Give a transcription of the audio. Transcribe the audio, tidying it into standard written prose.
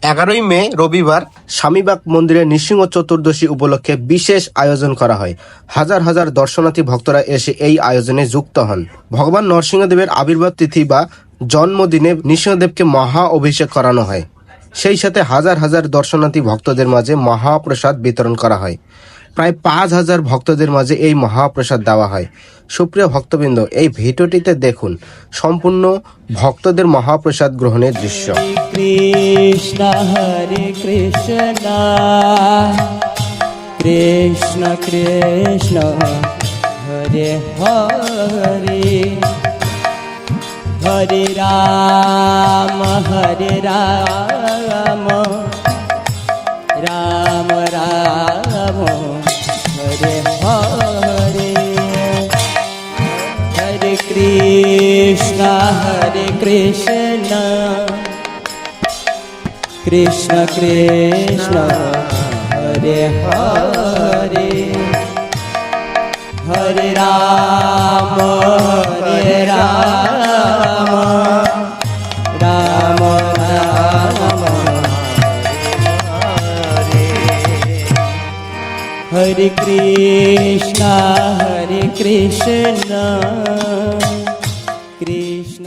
11ই মে রবিবার স্বামীবাগ মন্দিরে নৃসিংহ চতুর্দশী উপলক্ষে বিশেষ আয়োজন করা হয়। হাজার হাজার দর্শনার্থী ভক্তরা এসে এই আয়োজনে যুক্ত হন। ভগবান নরসিংহদেবের আবির্ভাব তিথি বা জন্মদিনে নৃসিংহদেবকে মহা অভিষেক করানো হয়। সেই সাথে হাজার হাজার দর্শনার্থী ভক্তদের মাঝে মহাপ্রসাদ বিতরণ করা হয়। প্রায় 5,000 ভক্তদের মাঝে এই মহাপ্রসাদ দেওয়া হয়। সুপ্রিয় ভক্তবৃন্দ, এই ভিডিওটিতে দেখুন সম্পূর্ণ ভক্তদের মহাপ্রসাদ গ্রহণের দৃশ্য। কৃষ্ণ হরে কৃষ্ণ কৃষ্ণ কৃষ্ণ হরে হরে হরে রাম রাম রাম হরে হরে হরে কৃষ্ণ কৃষ্ণ কৃষ্ণ হরে হরে হরে রাম রাম রাম হরে কৃষ্ণ কৃষ্ণ